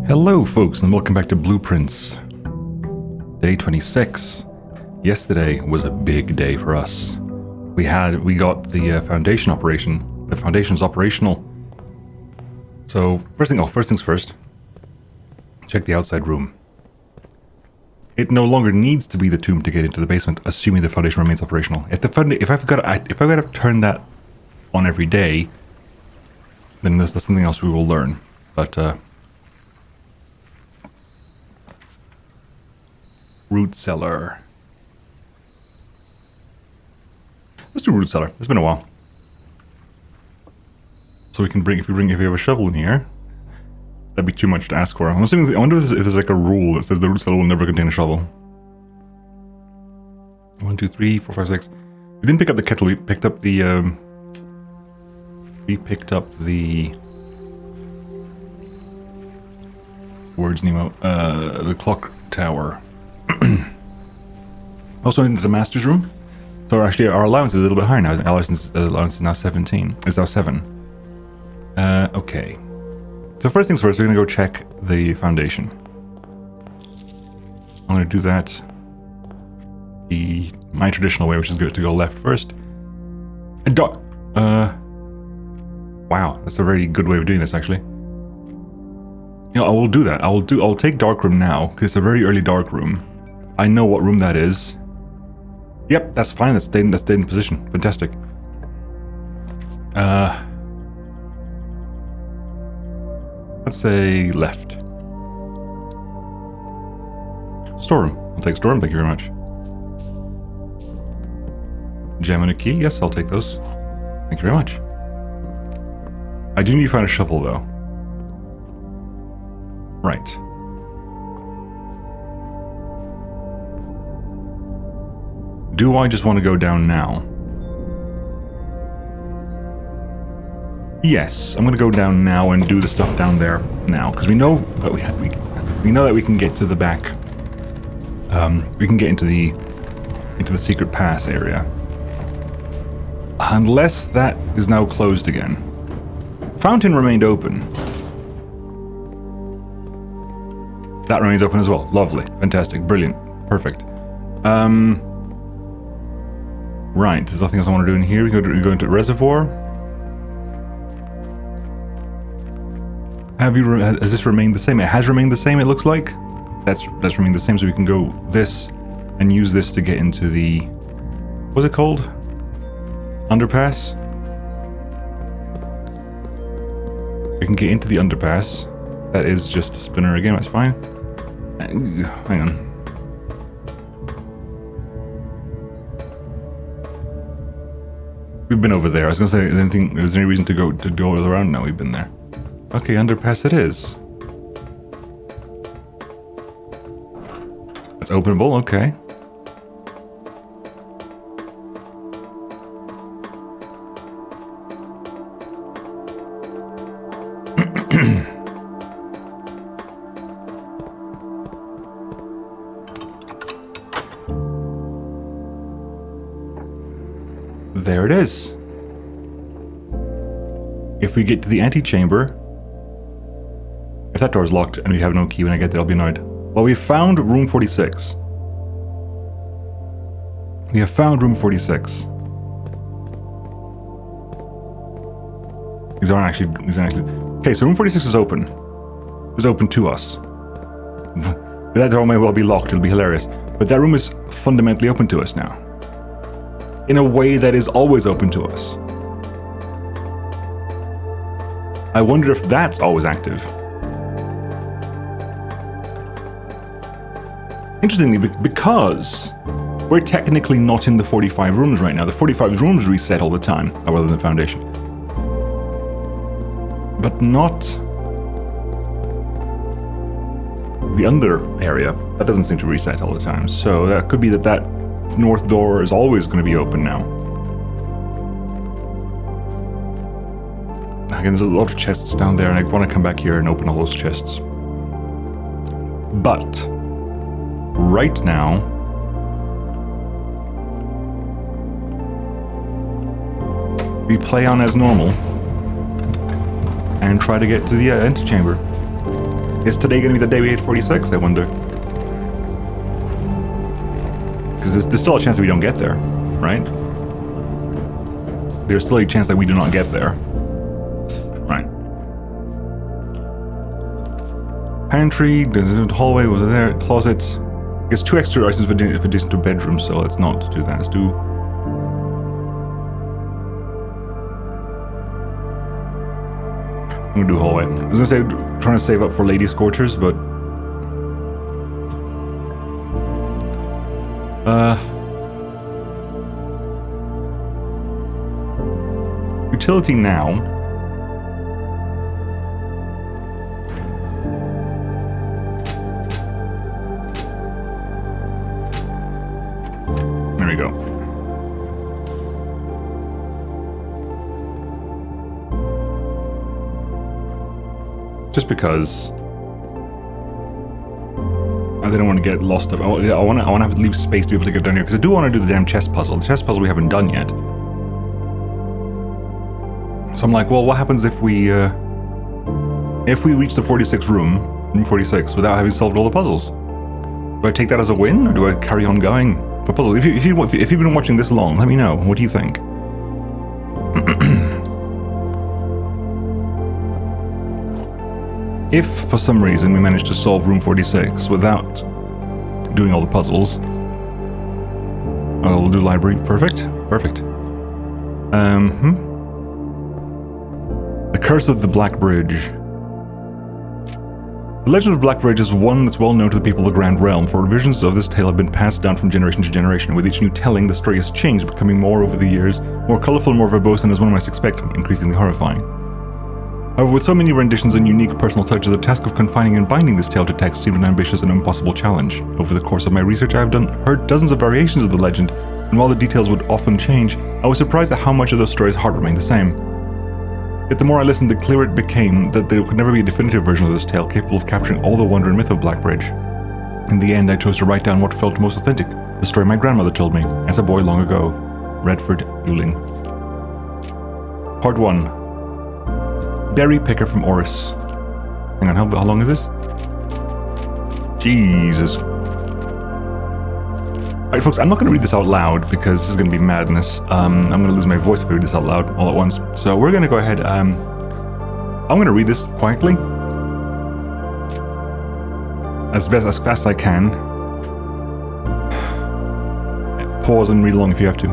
Hello folks and welcome back to Blueprints. Day 26. Yesterday was a big day for us. We got the foundation operation. The foundation's operational. So first things first. Check the outside room. It no longer needs to be the tomb to get into the basement, assuming the foundation remains operational. If I've got to turn that on every day, then that's something else we will learn. But root cellar. Let's do root cellar. It's been a while. So we can if we have a shovel in here, that'd be too much to ask for. I wonder if there's like a rule that says the root cellar will never contain a shovel. 1, 2, 3, 4, 5, 6. We didn't pick up the kettle. We picked up the. Words, Nemo. The clock tower. Also into the master's room. So actually our allowance is a little bit higher now. Our allowance is now 17. It's now 7. Okay. So first things first, we're going to go check the foundation. I'm going to do that my traditional way, which is good to go left first. And wow, that's a very good way of doing this actually. You know, I will do that. I'll take dark room now because it's a very early dark room. I know what room that is. Yep, that's fine. That's stayed in position. Fantastic. Let's say left. Storeroom. I'll take storeroom. Thank you very much. Gem and a key. Yes, I'll take those. Thank you very much. I do need to find a shovel though. Right. Do I just want to go down now? Yes, I'm going to go down now and do the stuff down there now, because we know that we know that we can get to the back. We can get into the secret pass area, unless that is now closed again. Fountain remained open. That remains open as well. Lovely, fantastic, brilliant, perfect. Right, there's nothing else I want to do in here. We go into reservoir. Has this remained the same? It has remained the same, it looks like. That's remained the same, so we can go this and use this to get into the... What's it called? Underpass? We can get into the underpass. That is just a spinner again, that's fine. Hang on. We've been over there. I was going to say, is there any reason to go around? No, we've been there. Okay, underpass it is. It's openable, okay. There it is. If we get to the antechamber, if that door is locked and we have no key when I get there, I'll be annoyed. Well, we found room 46. We have found room 46. These aren't actually. Okay, so room 46 is open. It's open to us. That door may well be locked. It'll be hilarious. But that room is fundamentally open to us now. In a way that is always open to us. I wonder if that's always active. Interestingly, because we're technically not in the 45 rooms right now. The 45 rooms reset all the time, other than the foundation. But not the under area. That doesn't seem to reset all the time. So that could be that north door is always going to be open now. Again, there's a lot of chests down there, and I want to come back here and open all those chests. But right now, we play on as normal and try to get to the antechamber. Is today going to be the day we hit 46, I wonder? Because there's still a chance that we don't get there, right? There's still a chance that we do not get there. Right. Pantry, there's a hallway, was there? Closet. I guess 2 extra items if addition to bedroom, so let's not do that. Let's do... I'm gonna do hallway. I was gonna say, trying to save up for Lady Scorchers, but... Utility now. There we go. Just because I didn't want to get lost. I want to have to leave space to be able to get down here, because I do want to do the damn chest puzzle. The chest puzzle we haven't done yet. So I'm like, well, what happens if we reach the 46th room 46, without having solved all the puzzles? Do I take that as a win, or do I carry on going for puzzles? If you've been watching this long, let me know. What do you think? If for some reason we manage to solve room 46 without doing all the puzzles, I'll do library. Perfect. The Curse of the Black Bridge. The legend of the Black Bridge is one that's well known to the people of the Grand Realm, for visions of this tale have been passed down from generation to generation. With each new telling, the story has changed, becoming more over the years, more colourful, more verbose, and as one might expect, increasingly horrifying. However, with so many renditions and unique personal touches, the task of confining and binding this tale to text seemed an ambitious and impossible challenge. Over the course of my research, I have heard dozens of variations of the legend, and while the details would often change, I was surprised at how much of those stories' heart remained the same. Yet the more I listened, the clearer it became that there could never be a definitive version of this tale capable of capturing all the wonder and myth of Blackbridge. In the end, I chose to write down what felt most authentic, the story my grandmother told me, as a boy long ago. Redford Ewing. Part 1. Berry Picker from Oris. Hang on, how long is this? Jesus. Alright folks, I'm not going to read this out loud because this is going to be madness. I'm going to lose my voice if I read this out loud all at once. So we're going to go ahead, I'm going to read this quietly. As fast as I can. Pause and read along if you have to.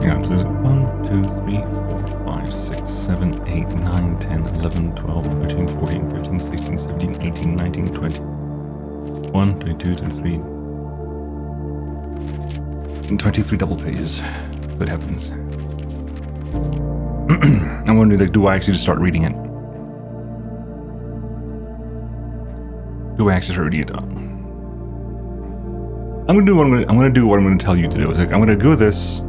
Yeah, so 1, 2, 3, 4, 5, 6, 7, 8, 9, 10, 11, 12, 13, 14, 15, 16, 17, 18, 19, 20. 1, 22, 23. 23 double pages. Good heavens. I'm wondering, like, do I actually just start reading it? Do I actually start reading it? I'm gonna do what I'm gonna tell you to do. Is like, I'm gonna do this,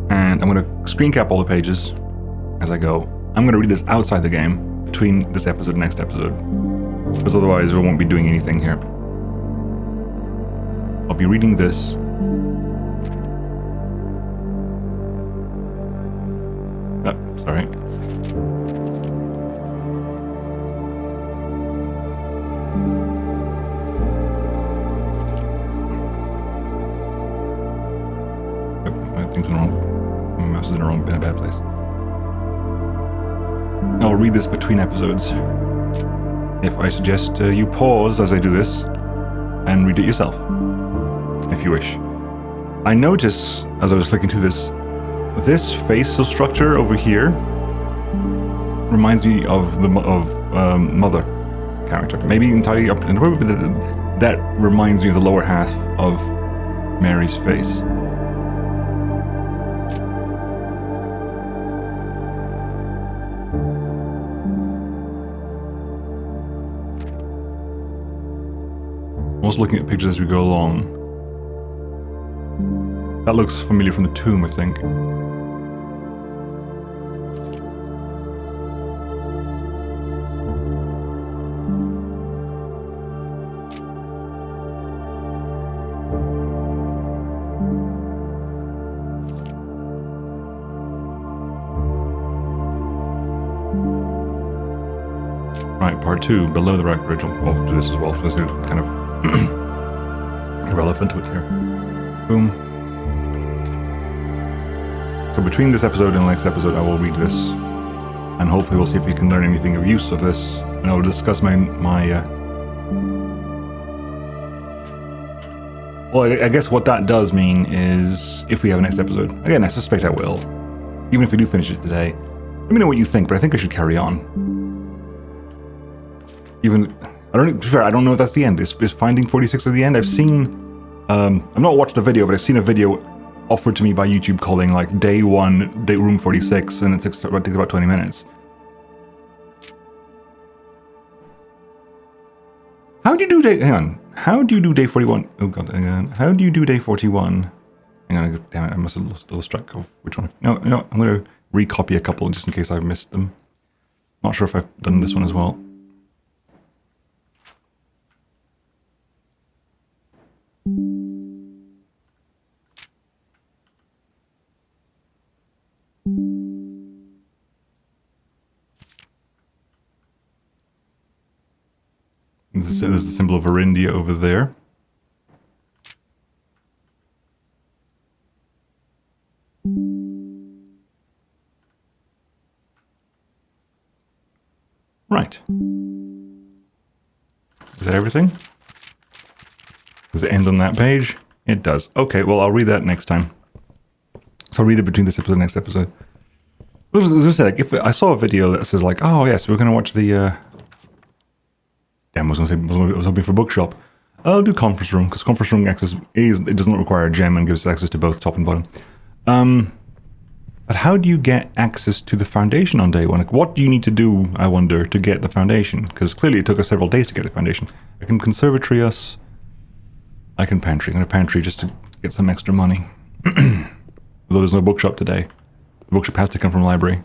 and I'm gonna screen cap all the pages as I go. I'm gonna read this outside the game between this episode and next episode, because otherwise I won't be doing anything here. I'll be reading this. Oh, sorry. My thing's in the wrong. My mouse is in a bad place. I'll read this between episodes. If I suggest you pause as I do this and read it yourself, if you wish. I notice as I was clicking through this facial structure over here reminds me of the mother character. Maybe entirely up, and that reminds me of the lower half of Mary's face. I'm also looking at pictures as we go along. That looks familiar from the tomb, I think. Right, part 2, below the right bridge. I'll do this as well, so this is kind of irrelevant to it here. Boom. So between this episode and the next episode, I will read this, and hopefully we'll see if we can learn anything of use of this, and I will discuss well, I guess what that does mean is if we have a next episode. Again, I suspect I will. Even if we do finish it today. Let me know what you think, but I think I should carry on. Even, I don't know if that's the end. Is Finding 46 at the end? I've seen, I've not watched the video, but I've seen a video offered to me by YouTube calling like day 1, room 46, and it takes about 20 minutes. How do you do day, hang on, how do you do day 41? Oh god, hang on. How do you do day 41? Hang on, damn it, I must have lost track of which one. No, I'm going to recopy a couple just in case I've missed them. Not sure if I've done this one as well. There's the symbol of Verindia over there. Right. Is that everything? Does it end on that page? It does. Okay, well, I'll read that next time. So I'll read it between this episode and next episode. I was going to say, like, if I saw a video that says, like, oh, yes, we're going to watch the, damn, I was hoping for bookshop. I'll do conference room, because conference room access it doesn't require a gem and gives access to both top and bottom. But how do you get access to the foundation on day 1? Like, what do you need to do, I wonder, to get the foundation? Because clearly it took us several days to get the foundation. I can conservatory us. I can pantry. I'm going to pantry just to get some extra money. Although there's no bookshop today. The bookshop has to come from library.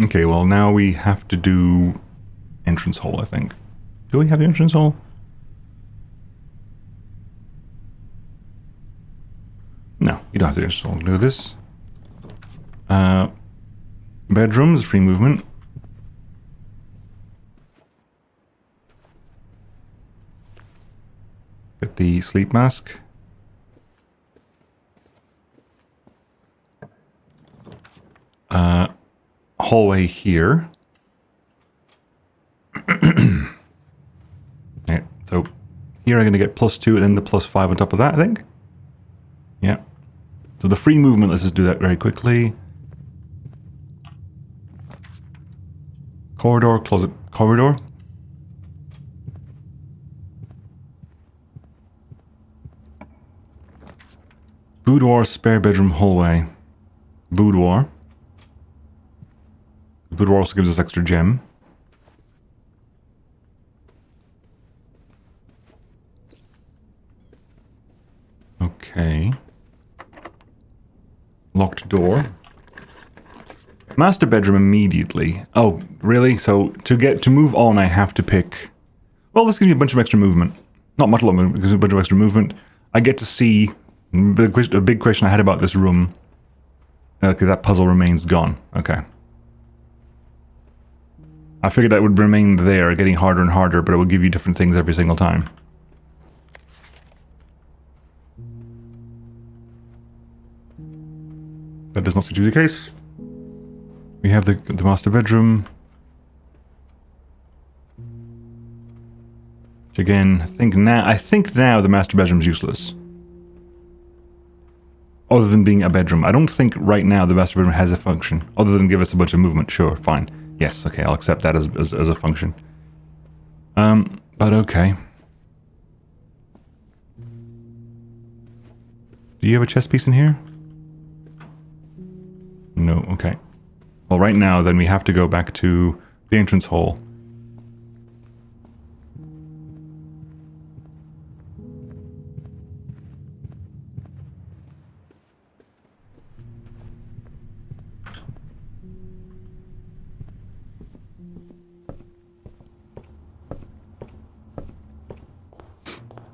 Okay, well now we have to do entrance hall, I think. Do we have the entrance hall? No, you don't have the entrance hall. Do this. Bedrooms, free movement. Get the sleep mask. Hallway here. Okay, so here I'm going to get +2 and then the +5 on top of that, I think. Yeah. So the free movement, let's just do that very quickly. Corridor, closet, corridor. Boudoir, spare bedroom, hallway. Boudoir. Boudoir also gives us extra gem. Okay. Locked door. Master bedroom immediately. Oh, really? So to move on, I have to pick. Well, this gives me a bunch of extra movement. Not much of movement, because a bunch of extra movement. I get to see the big question I had about this room. Okay, that puzzle remains gone. Okay. I figured that would remain there, getting harder and harder, but it would give you different things every single time. That does not seem to be the case. We have the master bedroom. Which again, I think now the master bedroom's useless. Other than being a bedroom. I don't think right now the master bedroom has a function. Other than give us a bunch of movement. Sure, fine. Yes, okay, I'll accept that as a function. But okay. Do you have a chess piece in here? No, okay. Well, right now, then we have to go back to the entrance hall.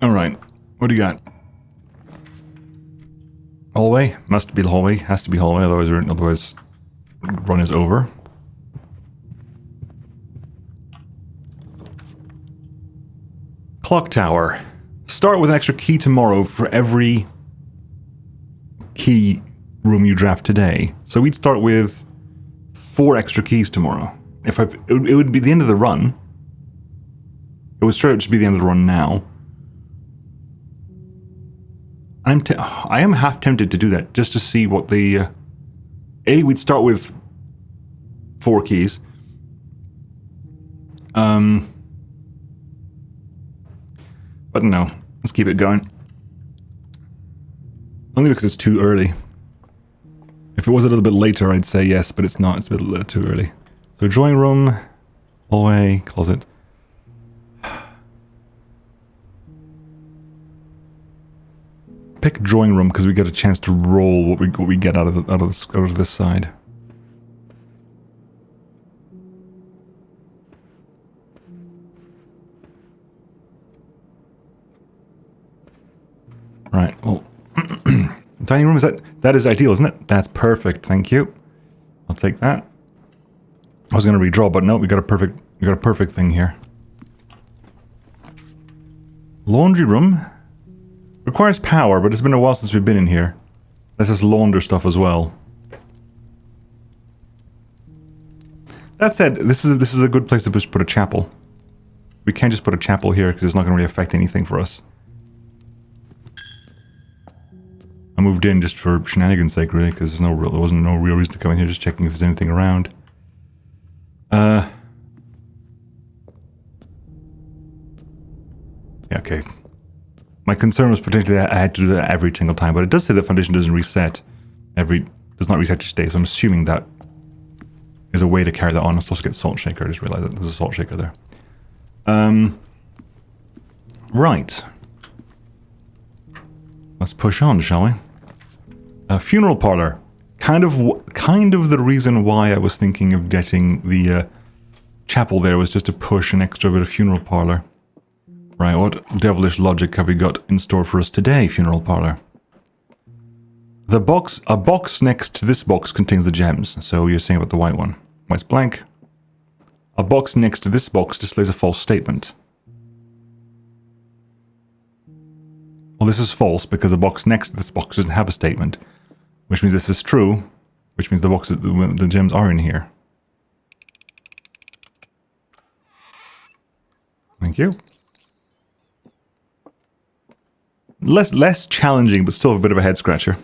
Alright, what do you got? Hallway? Must be the hallway. Has to be hallway, otherwise run is over. Clock tower. Start with an extra key tomorrow for every key room you draft today. So we'd start with 4 extra keys tomorrow. It would be the end of the run. It would straight up just be the end of the run now. I am half tempted to do that, just to see what the... we'd start with 4 keys. But no, let's keep it going. Only because it's too early. If it was a little bit later, I'd say yes, but it's not. It's a bit too early. So drawing room, hallway, closet. Pick drawing room because we get a chance to roll what we get out of this side. Right. Well, dining room, that is ideal, isn't it? That's perfect. Thank you. I'll take that. I was going to redraw, but no, we got a perfect thing here. Laundry room. Requires power, but it's been a while since we've been in here. Let's just launder stuff as well. That said, this is a good place to just put a chapel. We can't just put a chapel here because it's not going to really affect anything for us. I moved in just for shenanigans' sake, really, because there wasn't no real reason to come in here. Just checking if there's anything around. Yeah, okay. My concern was potentially that I had to do that every single time, but it does say the foundation does not reset each day, so I'm assuming that is a way to carry that on. Let's also get salt shaker. I just realized that there's a salt shaker there. Right. Let's push on, shall we? Funeral parlor. Kind of the reason why I was thinking of getting the chapel there was just to push an extra bit of funeral parlor. Right, what devilish logic have we got in store for us today, funeral parlor? A box next to this box contains the gems. So you're saying about the white one. White's blank. A box next to this box displays a false statement. Well, this is false because the box next to this box doesn't have a statement, which means this is true, which means the gems are in here. Thank you. Less challenging, but still a bit of a head scratcher.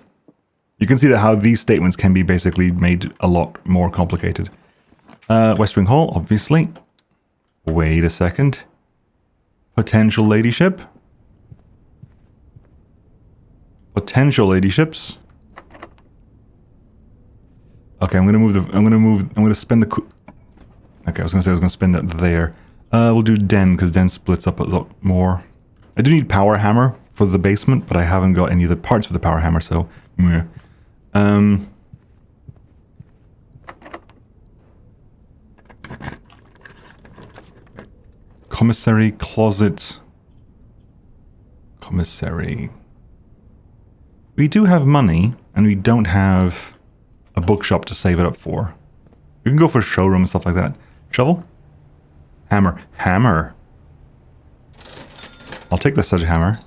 You can see that how these statements can be basically made a lot more complicated. West Wing Hall, obviously. Wait a second. Potential ladyship. Potential ladyships. Okay, I'm gonna spend the... Okay, I was gonna spend that there. We'll do den, because den splits up a lot more. I do need power hammer for the basement, but I haven't got any of the parts for the power hammer, so... Commissary, closet... Commissary... We do have money, and we don't have a bookshop to save it up for. We can go for a showroom and stuff like that. Shovel? Hammer. Hammer! I'll take the sledgehammer.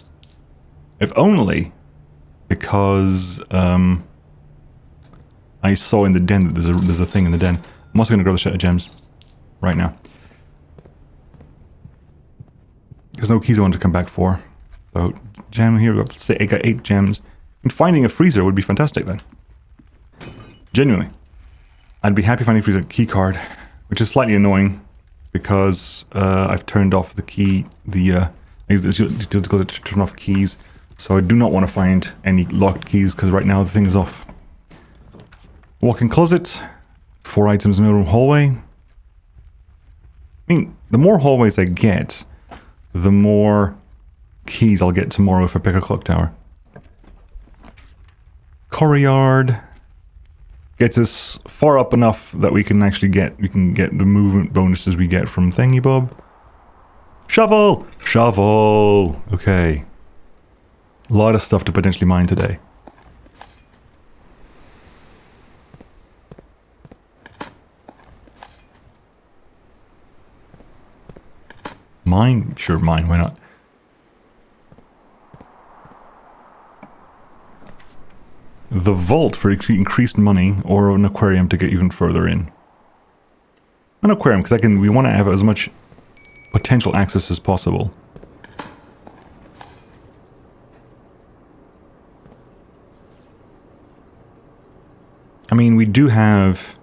If only because I saw in the den that there's a thing in the den. I'm also going to grab the set of gems right now. Because there's no keys I want to come back for. So, gem here, we've got, say, I got 8 gems. And finding a freezer would be fantastic then. Genuinely. I'd be happy finding a freezer key card, which is slightly annoying because I've turned off the key, to turn off keys. So I do not want to find any locked keys because right now the thing is off. Walk-in closet, 4 items in the middle room hallway. I mean, the more hallways I get, the more keys I'll get tomorrow if I pick a clock tower. Courtyard gets us far up enough that we can actually get the movement bonuses we get from Thingy Bob. Shovel! Shovel! Okay. A lot of stuff to potentially mine today. Mine? Sure, mine, why not? The vault for increased money, or an aquarium to get even further in. An aquarium, because we want to have as much potential access as possible. I mean, we do have...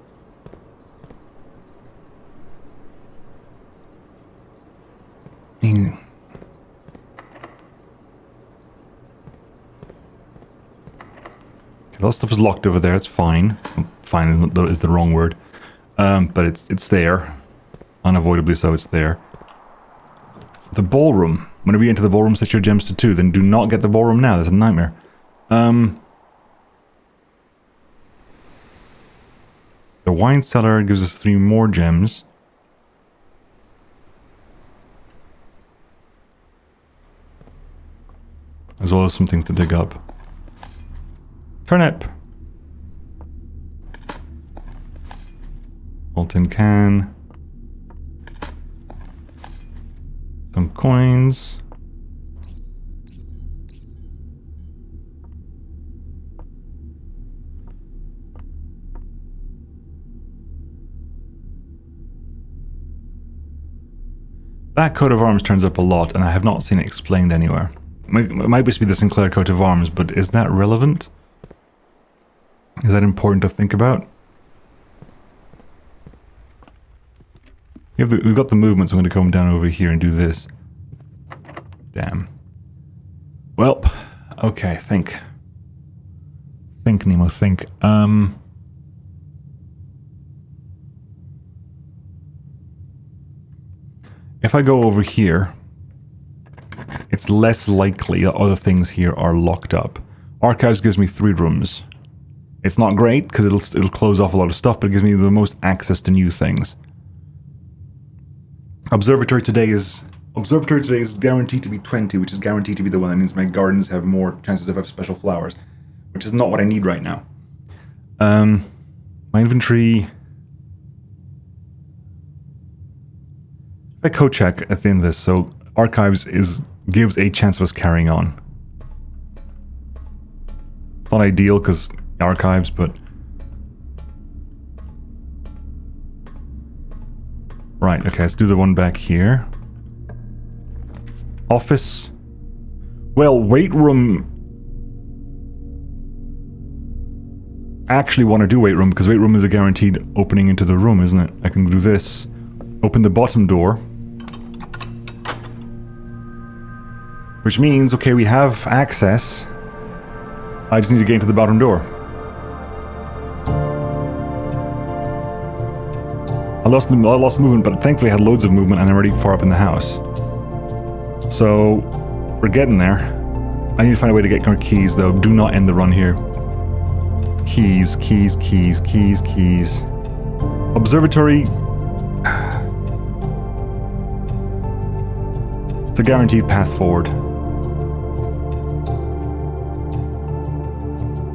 Okay, that stuff is locked over there, it's fine. Fine is the wrong word. But it's there. Unavoidably so, it's there. The ballroom. Whenever you enter the ballroom, set your gems to 2. Then do not get the ballroom now, that's a nightmare. The wine cellar gives us 3 more gems. As well as some things to dig up. Turnip. Molten can. Some coins. That coat of arms turns up a lot, and I have not seen it explained anywhere. It might just be the Sinclair coat of arms, but is that relevant? Is that important to think about? We've got the movement, so I'm going to come down over here and do this. Damn. Well, okay, think. Think, Nemo, think. If I go over here, it's less likely that other things here are locked up. Archives gives me 3 rooms. It's not great, because it'll close off a lot of stuff, but it gives me the most access to new things. Observatory today is guaranteed to be 20, which is guaranteed to be the one that means my gardens have more chances of having special flowers, which is not what I need right now. My inventory... I code check at the end of this, so archives gives a chance of us carrying on. It's not ideal because archives, but... Right, okay, let's do the one back here. Office. Well, weight room... I actually want to do weight room, because weight room is a guaranteed opening into the room, isn't it? I can do this. Open the bottom door. Which means, okay, we have access. I just need to get into the bottom door. I lost movement, but thankfully I had loads of movement and I'm already far up in the house. So, we're getting there. I need to find a way to get more keys, though. Do not end the run here. Keys, keys, keys, keys, keys. Observatory. It's a guaranteed path forward.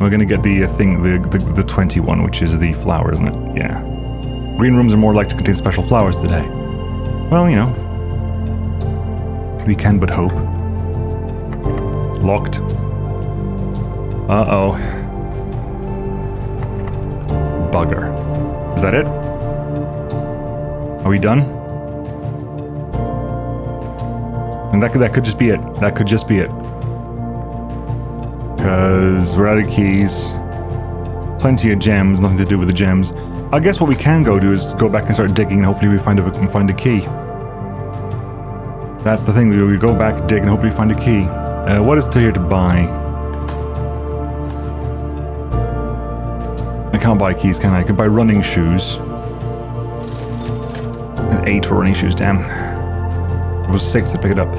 We're gonna get the thing, the 21, which is the flower, isn't it? Yeah. Green rooms are more likely to contain special flowers today. Well, you know. We can but hope. Locked. Uh-oh. Bugger. Is that it? Are we done? And that could just be it. That could just be it. Because we're out of keys. Plenty of gems, nothing to do with the gems. I guess what we can go do is go back and start digging and hopefully we find a key. That's the thing, we go back, dig, and hopefully find a key. What is here to buy? I can't buy keys, can I? I can buy running shoes. 8 for running shoes, damn. It was 6 to pick it up.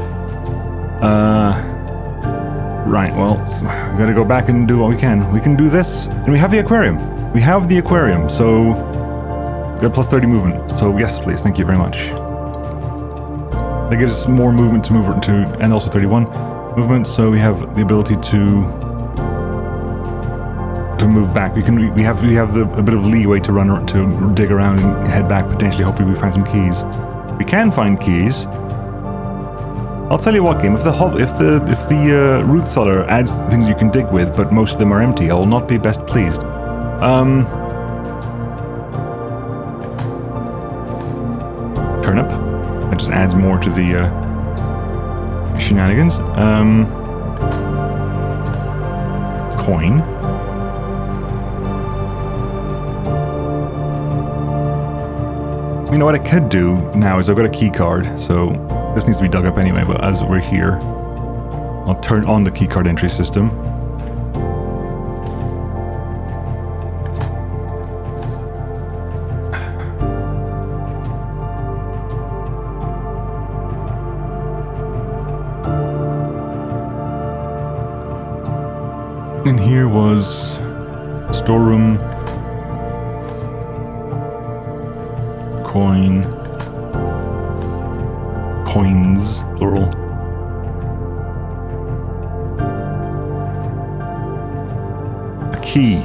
Right, well, so we gotta go back and do what we can. We can do this, and we have the aquarium. We have the aquarium, so we have plus 30 movement. So yes, please, thank you very much. That gives us more movement to move to, and also 31 movement. So we have the ability to move back. We have a bit of leeway to run to dig around and head back. Potentially, hopefully, we find some keys. We can find keys. I'll tell you what, game. If the root cellar adds things you can dig with, but most of them are empty, I will not be best pleased. Turnip. That just adds more to the shenanigans. Coin. You know what I could do now is I've got a key card, so this needs to be dug up anyway, but as we're here, I'll turn on the key card entry system. And here was storeroom, coins, plural. A key.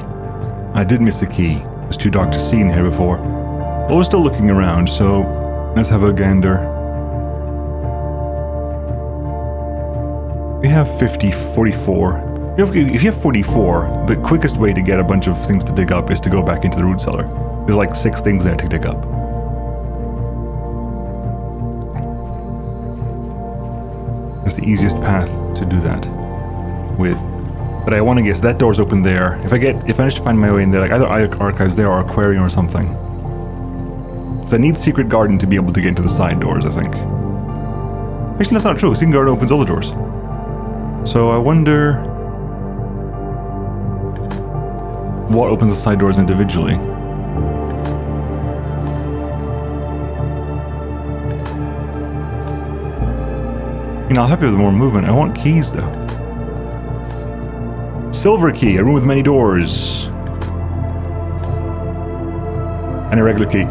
I did miss a key. It was too dark to see in here before. But we're still looking around, so let's have a gander. We have 44. If you have 44, the quickest way to get a bunch of things to dig up is to go back into the root cellar. There's like 6 things there to dig up. That's the easiest path to do that with. But I want to guess that door's open there. If I manage to find my way in there, like either archives there or aquarium or something. So I need secret garden to be able to get into the side doors, I think. Actually, that's not true. Secret garden opens all the doors. So I wonder what opens the side doors individually. You know, I'm happy with more movement. I want keys, though. Silver key, a room with many doors. And a regular key.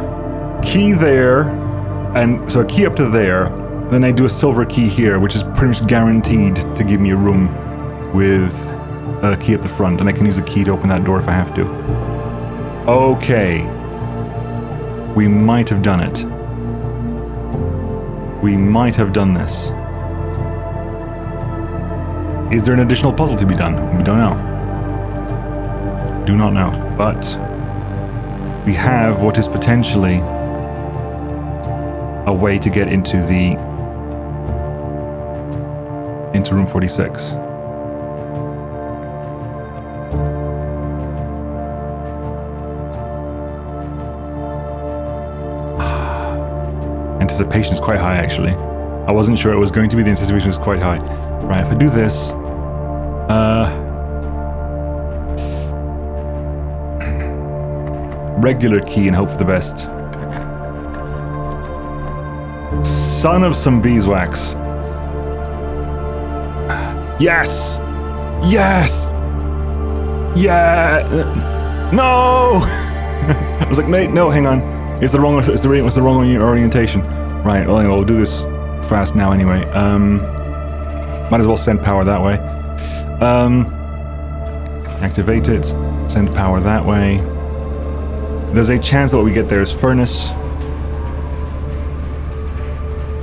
Key there, and so a key up to there. Then I do a silver key here, which is pretty much guaranteed to give me a room with a key up the front, and I can use the key to open that door if I have to. Okay. We might have done it. We might have done this. Is there an additional puzzle to be done? We don't know. Do not know. But we have what is potentially a way to get into room 46. Anticipation is quite high, actually. I wasn't sure it was going to be. The anticipation was quite high. Right, if I do this, regular key and hope for the best. Son of some beeswax. Yes! Yes! Yeah! No! I was like, mate, no, hang on. It's the wrong orientation. Right, well, anyway, we'll do this fast now anyway. Might as well send power that way. Activate it. Send power that way. There's a chance that what we get there is furnace.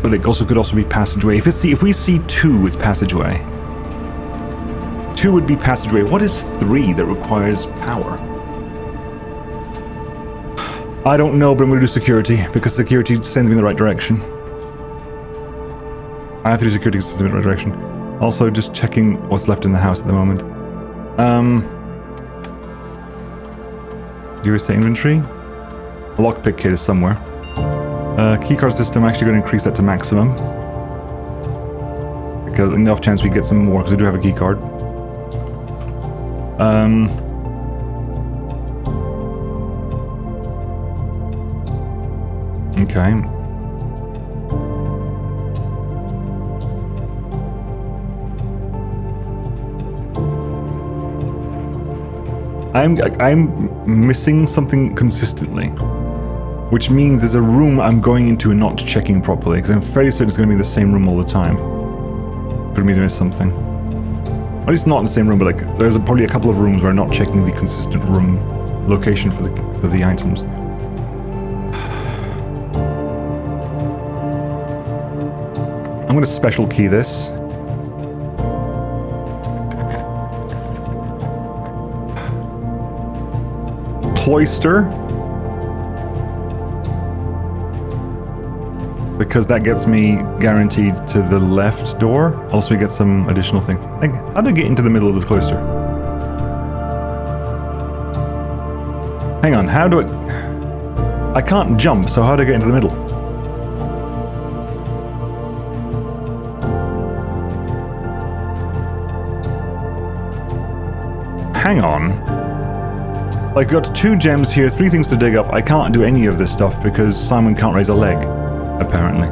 But it also could also be passageway. If we see 2, it's passageway. 2 would be passageway. What is 3 that requires power? I don't know, but I'm going to do security, because security sends me in the right direction. I have 3 security systems in the right direction. Also, just checking what's left in the house at the moment. USA inventory. A lockpick kit is somewhere. Keycard system, I'm actually going to increase that to maximum. Because in the off chance we get some more, because we do have a keycard. Okay. I'm missing something consistently, which means there's a room I'm going into and not checking properly, because I'm fairly certain it's going to be the same room all the time for me to miss something. At least not in the same room, but like there's probably a couple of rooms where I'm not checking the consistent room location for the items. I'm going to special key this. Cloister, because that gets me guaranteed to the left door. Also, we get some additional thing. Like, how do I get into the middle of this cloister? Hang on, how do I can't jump, so how do I get into the middle? Hang on. Like, we've got 2 gems here, 3 things to dig up. I can't do any of this stuff because Simon can't raise a leg, apparently.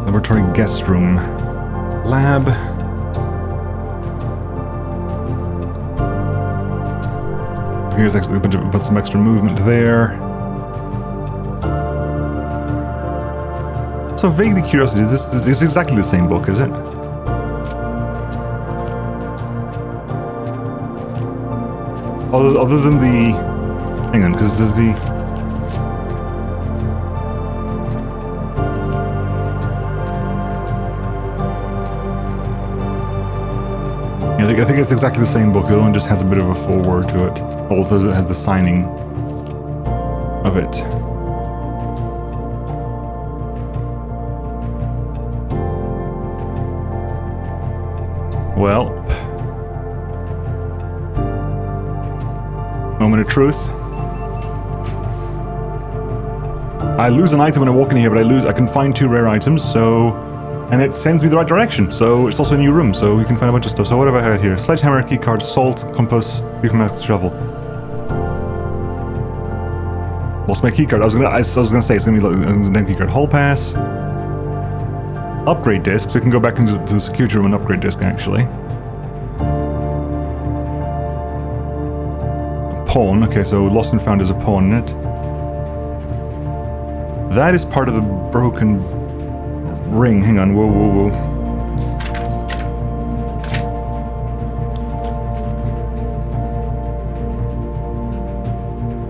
Laboratory guest room. Lab. Here's actually a bunch of some extra movement there. So vaguely curiosity, is this exactly the same book, is it? Other than the... Hang on, because there's the... Yeah, I think it's exactly the same book, the other one just has a bit of a foreword to it. Although it has the signing of it. Well, moment of truth. I lose an item when I walk in here, but I can find 2 rare items, so... And it sends me the right direction, so it's also a new room, so we can find a bunch of stuff. So what have I had here? Sledgehammer, keycard, salt, compass, 3 mask, shovel. Lost my keycard. I was gonna say it's gonna be like an empty keycard. Hall pass. Upgrade disc, so we can go back into the security room and upgrade disc, actually. A pawn, okay, so lost and found is a pawn in it. That is part of the broken ring. Hang on, whoa, whoa, whoa.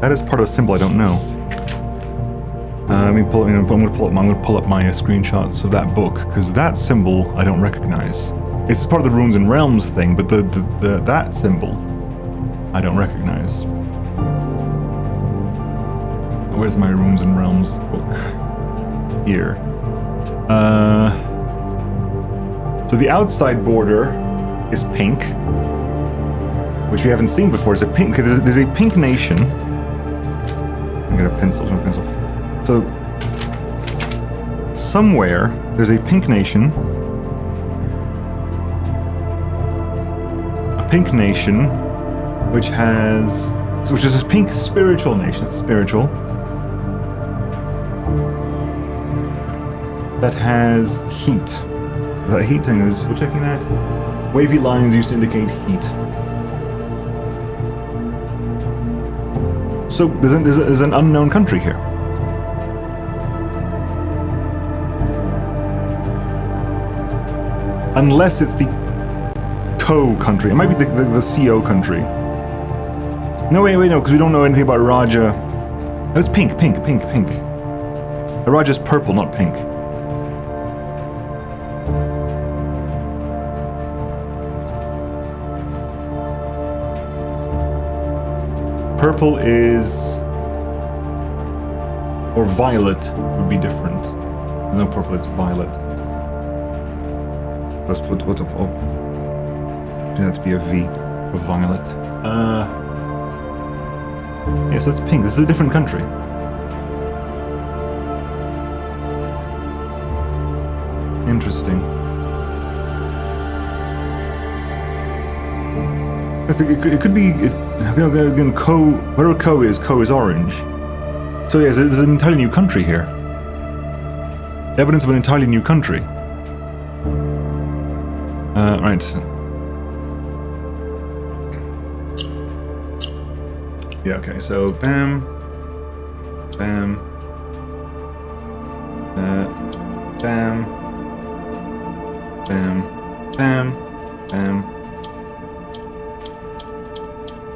That is part of a symbol I don't know. I'm gonna pull up my screenshots of that book, because that symbol I don't recognize. It's part of the Runes and Realms thing, but that symbol I don't recognize. Where's my Runes and Realms book? Here. So the outside border is pink, which we haven't seen before. It's a pink. There's a pink nation. I'm gonna pencil. So, somewhere, there's a pink nation. A pink nation, which is this pink spiritual nation, spiritual, that has heat. Is that heat? Hang on, we're checking that. Wavy lines used to indicate heat. So, there's an unknown country here. Unless it's the co-country. It might be the CO country. No, wait, no, because we don't know anything about Raja. Oh, it's pink. The Raja's purple, not pink. purple is... Or violet would be different. There's no purple, it's violet. What of... Oh. That to be a V for violet. Yes, that's pink. This is a different country. Interesting. It could be... Again, whatever Co is orange. So yes, there's an entirely new country here. Evidence of an entirely new country. Right. Yeah, okay, so bam. Bam. Bam. Bam. Bam. Bam.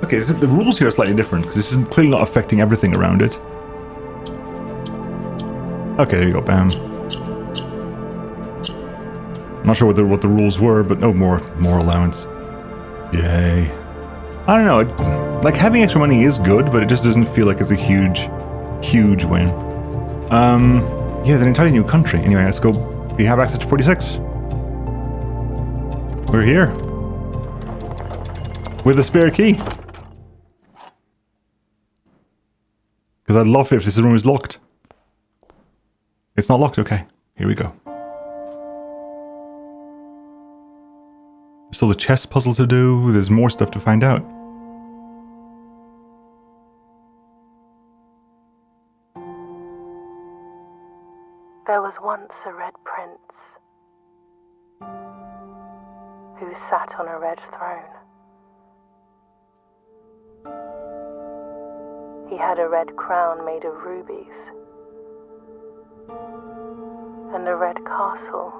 Okay, so the rules here are slightly different, because this is clearly not affecting everything around it. Okay, there you go, bam. I'm not sure what the rules were, but no more allowance. Yay. I don't know, like having extra money is good, but it just doesn't feel like it's a huge win. Yeah, it's an entirely new country. Anyway, let's go. We have access to 46. We're here. With a spare key. Because I'd love it if this room is locked. It's not locked, okay. Here we go. There's still the chess puzzle to do. There's more stuff to find out. There was once a red prince who sat on a red throne. He had a red crown made of rubies and a red castle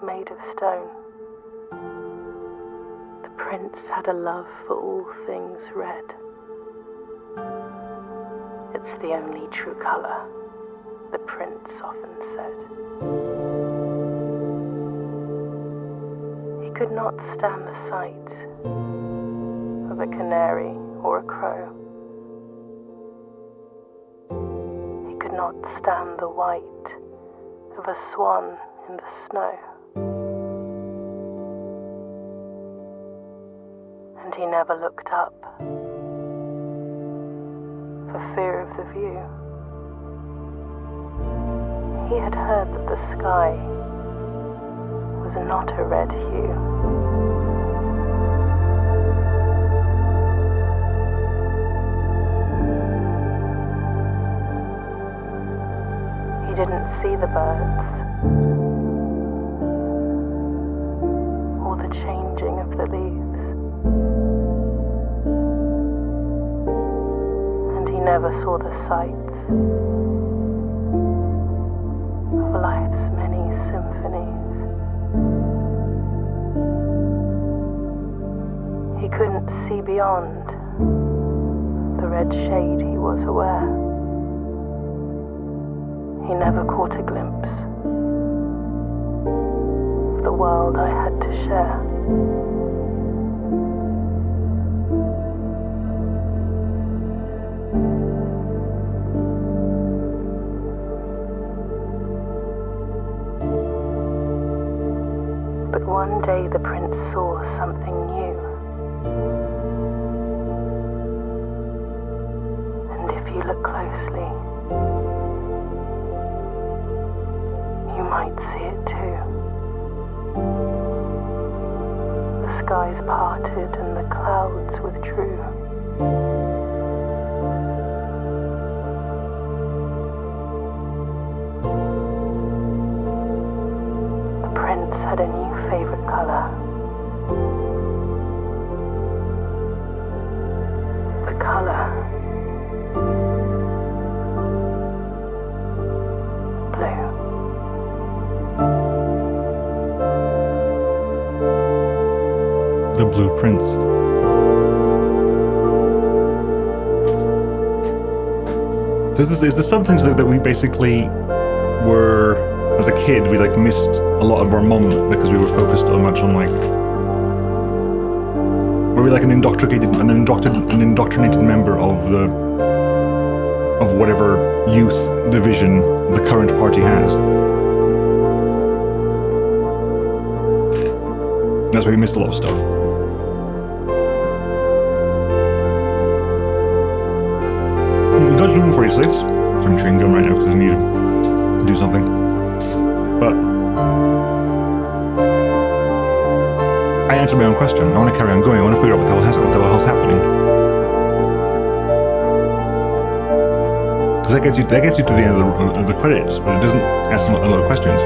made of stone. The prince had a love for all things red. It's the only true color, the prince often said. He could not stand the sight of a canary or a crow. He could not stand the white of a swan in the snow. And he never looked up for fear of the view. He had heard that the sky was not a red hue. He didn't see the birds or the changing of the leaves, and he never saw the sights of life's many symphonies. He couldn't see beyond the red shade he was aware. He never caught a glimpse of the world I had to share. But one day the prince saw something new. And if you look closely, you might see it too. The skies parted and the clouds withdrew. The prince had a new favorite color. The color blue. The Blue Prince. So is this something that we basically were, as a kid, we like missed a lot of our mum because we were focused so much on like Were we like an indoctrinated member of whatever youth division the current party has? That's why we missed a lot of stuff. We got to room 46. So I'm chewing gum right now because I need to do something. But I answered my own question. I want to carry on going. I want to figure out what the hell's happening. Because that gets you to the end of the credits, but it doesn't ask a lot of questions.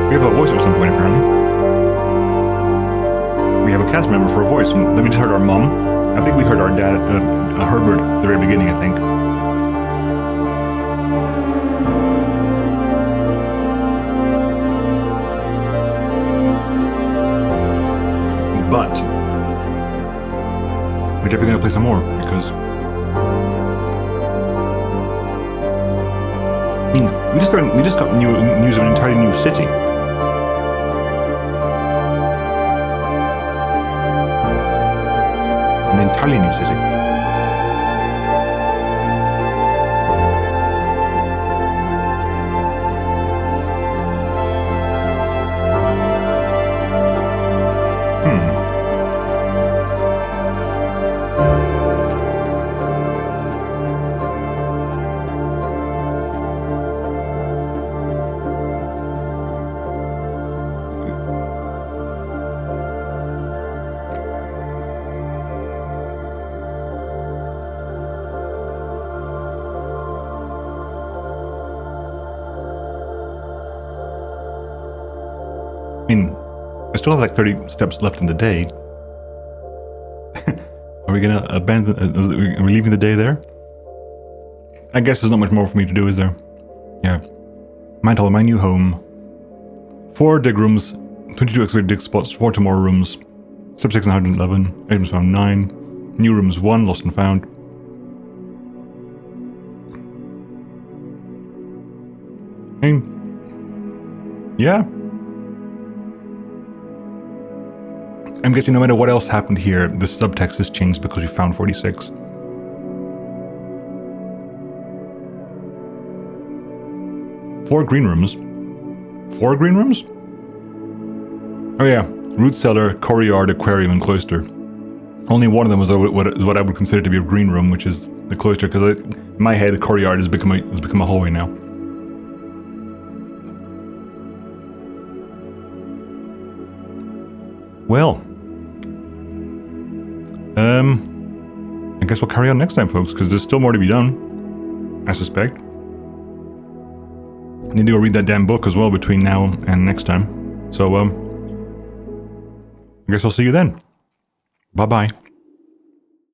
We have a voice at some point, apparently. We have a cast member for a voice. Then we just heard our mum. I think we heard our dad, Herbert, at the very beginning, I think. But we're definitely going to play some more because I mean, we just got news of an entirely new city. An entirely new city. I mean, I still have like 30 steps left in the day. Are we gonna abandon? Are we leaving the day there? I guess there's not much more for me to do, is there? Yeah. Mantle, my new home. 4 dig rooms, 22 excavated dig spots, 4 tomorrow rooms, sub 6 and 111, items found 9, new rooms 1, lost and found. I mean, yeah. I'm guessing no matter what else happened here, the subtext has changed because we found 46. Four green rooms? 4 green rooms? Oh yeah, root cellar, courtyard, aquarium, and cloister. Only one of them was what I would consider to be a green room, which is the cloister, because in my head the courtyard has become a hallway now. Well, I guess we'll carry on next time, folks, because there's still more to be done, I suspect. I need to go read that damn book as well between now and next time. So, I guess I'll see you then. Bye-bye.